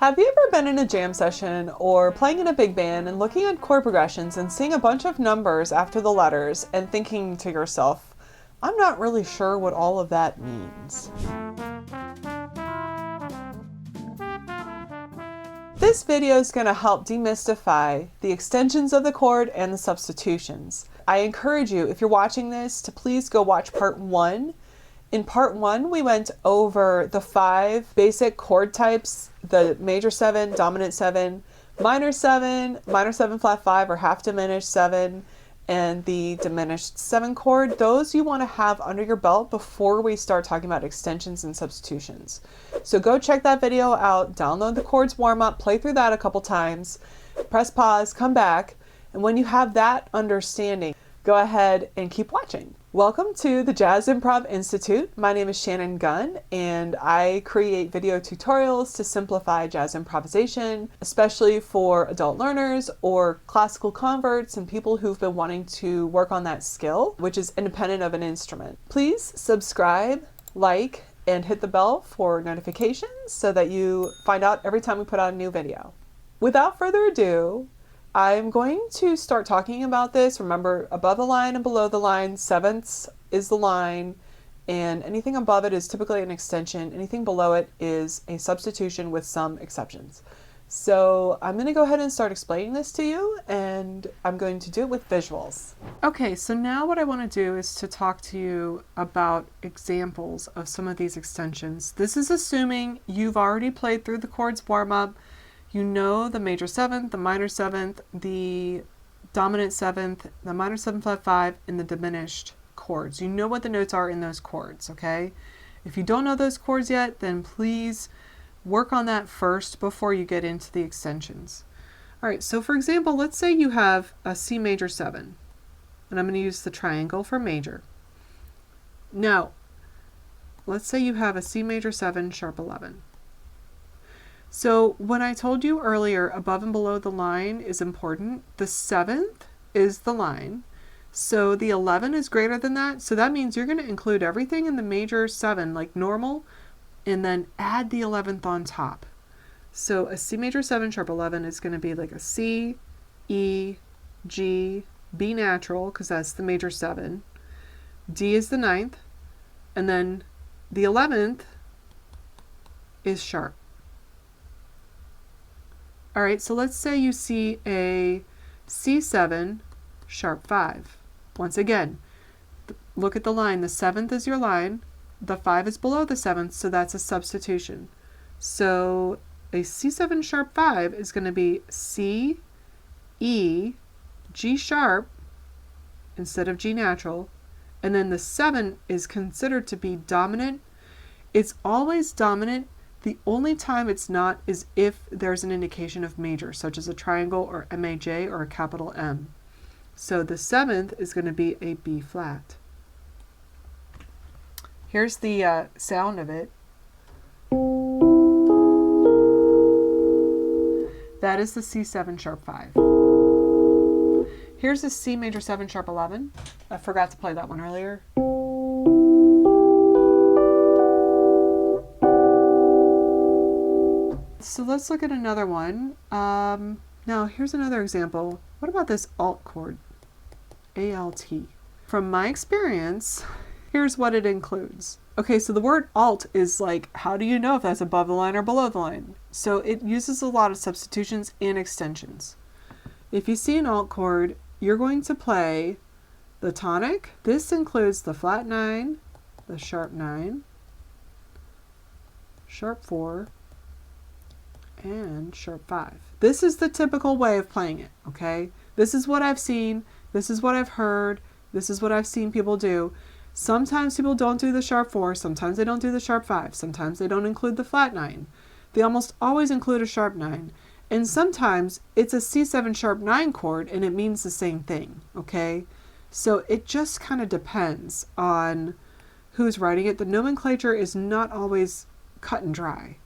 Have you ever been in a jam session or playing in a big band and looking at chord progressions and seeing a bunch of numbers after the letters and thinking to yourself, I'm not really sure what all of that means? This video is going to help demystify the extensions of the chord and the substitutions. I encourage you, if you're watching this, to please go watch part 1. In part 1, we went over the 5 basic chord types, the major 7, dominant 7, minor 7, minor 7 flat 5 or half diminished 7, and the diminished 7 chord. Those you want to have under your belt before we start talking about extensions and substitutions. So go check that video out, download the chords warm-up, play through that a couple times, press pause, come back, and when you have that understanding, go ahead and keep watching. Welcome to the Jazz Improv Institute. My name is Shannon Gunn, and I create video tutorials to simplify jazz improvisation, especially for adult learners or classical converts and people who've been wanting to work on that skill, which is independent of an instrument. Please subscribe, like, and hit the bell for notifications so that you find out every time we put out a new video. Without further ado, I'm going to start talking about this. Remember, above the line and below the line, sevenths is the line, and anything above it is typically an extension. Anything below it is a substitution with some exceptions. So I'm going to go ahead and start explaining this to you, and I'm going to do it with visuals. Okay, so now what I want to do is to talk to you about examples of some of these extensions. This is assuming you've already played through the chords warm-up. You know the major 7th, the minor 7th, the dominant 7th, the minor 7 flat 5, and the diminished chords. You know what the notes are in those chords, okay? If you don't know those chords yet, then please work on that first before you get into the extensions. All right, so for example, let's say you have a C major 7, and I'm going to use the triangle for major. Now, let's say you have a C major 7 sharp 11. So when I told you earlier above and below the line is important, the 7th is the line. So the 11 is greater than that. So that means you're going to include everything in the major 7 like normal and then add the 11th on top. So a C major 7 sharp 11 is going to be like a C, E, G, B natural because that's the major 7. D is the 9th. And then the 11th is sharp. All right, so let's say you see a C7 sharp 5. Once again, look at the line. The 7th is your line. The 5 is below the 7th, so that's a substitution. So a C7 sharp 5 is going to be C, E, G sharp instead of G natural. And then the 7 is considered to be dominant. It's always dominant. The only time it's not is if there's an indication of major, such as a triangle or MAJ or a capital M. So the 7th is going to be a B flat. Here's the sound of it. That is the C7 sharp 5. Here's the C major 7 sharp 11. I forgot to play that one earlier. So let's look at another one. Now here's another example. What about this alt chord? ALT. From my experience, here's what it includes. Okay, so the word alt is like, how do you know if that's above the line or below the line? So it uses a lot of substitutions and extensions. If you see an alt chord, you're going to play the tonic. This includes the flat 9, the sharp 9, sharp 4, and sharp 5. This is the typical way of playing it, okay? This is what I've seen, this is what I've heard, this is what I've seen people do. Sometimes people don't do the sharp 4, sometimes they don't do the sharp 5, sometimes they don't include the flat 9. They almost always include a sharp 9. And sometimes it's a C7 sharp 9 chord and it means the same thing, okay? So it just kind of depends on who's writing it. The nomenclature is not always cut and dry.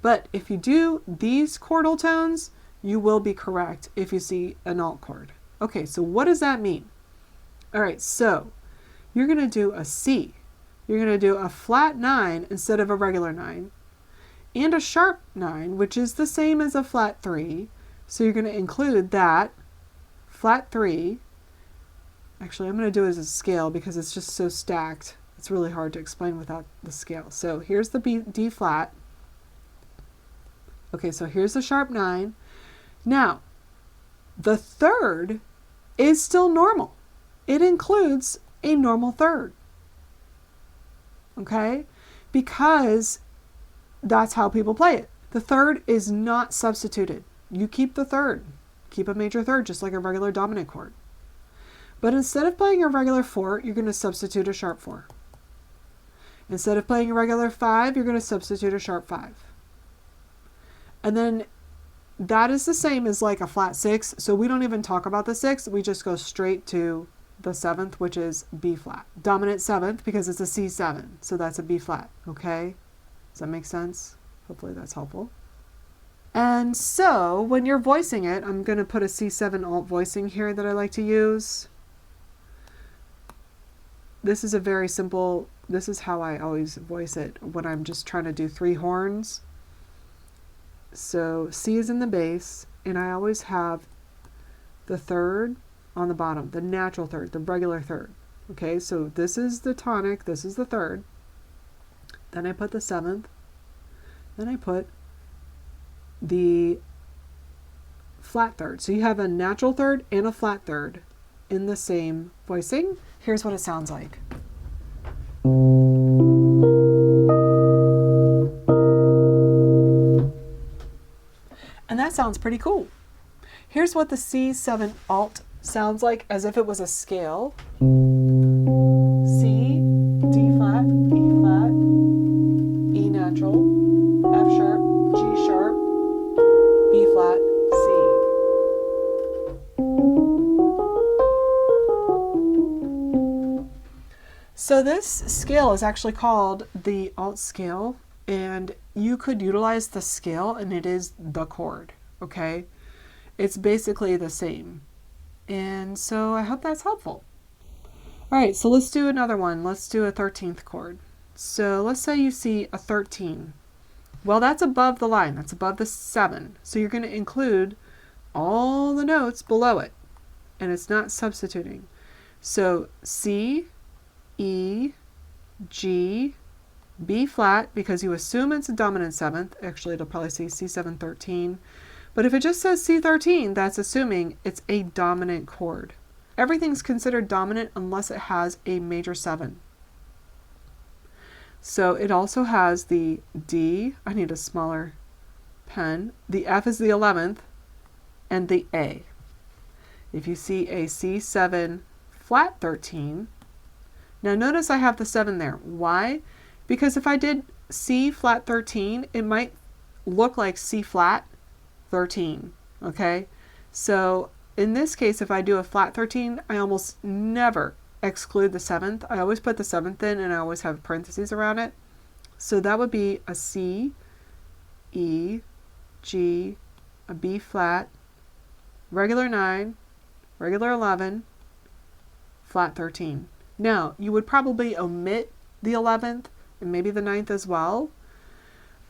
But if you do these chordal tones, you will be correct if you see an alt chord. Okay, so what does that mean? All right, so you're going to do a C. You're going to do a flat 9 instead of a regular 9. and a sharp 9, which is the same as a flat 3. So you're going to include that flat 3. Actually, I'm going to do it as a scale because it's just so stacked. It's really hard to explain without the scale. So here's the D flat. Okay, so here's the sharp 9. Now, the third is still normal. It includes a normal third. Okay? Because that's how people play it. The third is not substituted. You keep the third. Keep a major third, just like a regular dominant chord. But instead of playing a regular 4, you're going to substitute a sharp 4. Instead of playing a regular 5, you're going to substitute a sharp 5. And then that is the same as like a flat 6. So we don't even talk about the 6. We just go straight to the 7th, which is B flat. Dominant 7th because it's a C7. So that's a B flat. Okay? Does that make sense? Hopefully that's helpful. And so when you're voicing it, I'm going to put a C7 alt voicing here that I like to use. This is a very simple, this is how I always voice it when I'm just trying to do 3 horns. So C is in the bass, and I always have the third on the bottom, the natural third, the regular third. Okay, so this is the tonic, this is the third. Then I put the 7th. Then I put the flat third. So you have a natural third and a flat third in the same voicing. Here's what it sounds like. And that sounds pretty cool. Here's what the C7 alt sounds like as if it was a scale. C, D flat, E flat, E natural, F sharp, G sharp, B flat, C. So this scale is actually called the alt scale, and you could utilize the scale and it is the chord, okay? It's basically the same. And so I hope that's helpful. All right, so let's do another one. Let's do a 13th chord. So let's say you see a 13. Well, that's above the line. That's above the 7. So you're going to include all the notes below it, and it's not substituting. So C, E, G, B flat, because you assume it's a dominant 7th. Actually, it'll probably say C7 13. But if it just says C13, that's assuming it's a dominant chord. Everything's considered dominant unless it has a major 7. So it also has the D, I need a smaller pen, the F is the 11th, and the A. If you see a C7 flat 13, now notice I have the 7 there. Why? Because if I did C flat 13, it might look like C flat 13, okay? So in this case, if I do a flat 13, I almost never exclude the 7th. I always put the 7th in, and I always have parentheses around it. So that would be a C, E, G, a B flat, regular 9, regular 11, flat 13. Now, you would probably omit the 11th and maybe the 9th as well.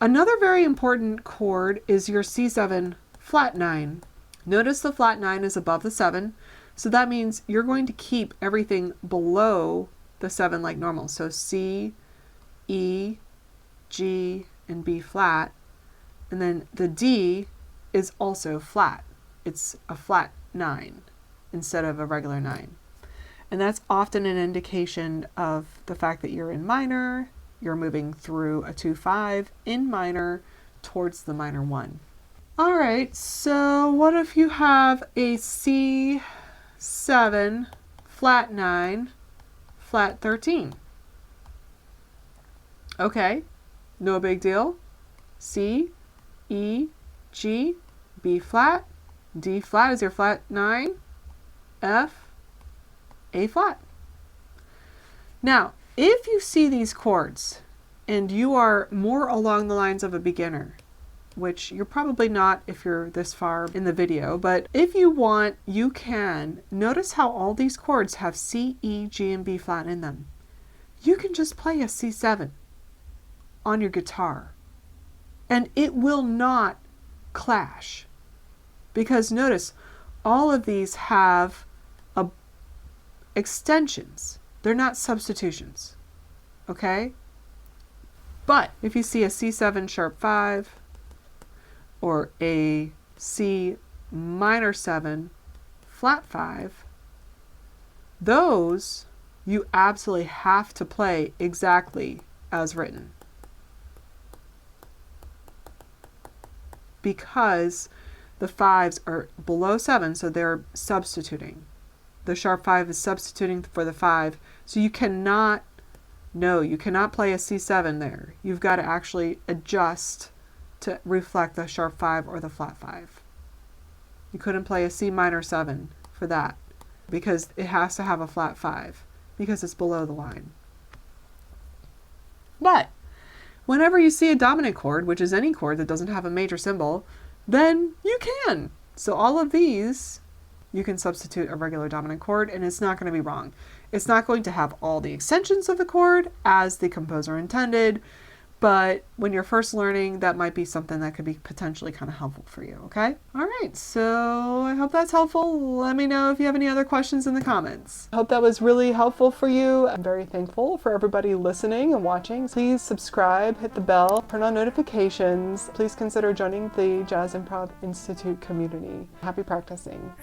Another very important chord is your C7 flat 9. Notice the flat 9 is above the 7, so that means you're going to keep everything below the 7 like normal. So C, E, G, and B flat. And then the D is also flat. It's a flat 9 instead of a regular 9. And that's often an indication of the fact that you're in minor, you're moving through a 2-5 in minor towards the minor 1. All right, so what if you have a C7 flat 9 flat 13? Okay, no big deal. C, E, G, B flat, D flat is your flat 9, F, A flat. Now, if you see these chords and you are more along the lines of a beginner, which you're probably not if you're this far in the video, but if you want, you can. Notice how all these chords have C, E, G, and B flat in them. You can just play a C7 on your guitar And it will not clash. Because notice, all of these have extensions. They're not substitutions. Okay? But if you see a C7 sharp 5 or a C minor 7 flat 5, those you absolutely have to play exactly as written. Because the 5s are below 7, so they're substituting. The sharp 5 is substituting for the 5, so you cannot play a C7 there. You've got to actually adjust to reflect the sharp 5 or the flat 5. You couldn't play a C minor 7 for that because it has to have a flat 5 because it's below the line. But whenever you see a dominant chord, which is any chord that doesn't have a major symbol, then you can. So all of these, you can substitute a regular dominant chord and it's not going to be wrong. It's not going to have all the extensions of the chord as the composer intended, but when you're first learning, that might be something that could be potentially kind of helpful for you, okay? All right, so I hope that's helpful. Let me know if you have any other questions in the comments. I hope that was really helpful for you. I'm very thankful for everybody listening and watching. Please subscribe, hit the bell, turn on notifications. Please consider joining the Jazz Improv Institute community. Happy practicing.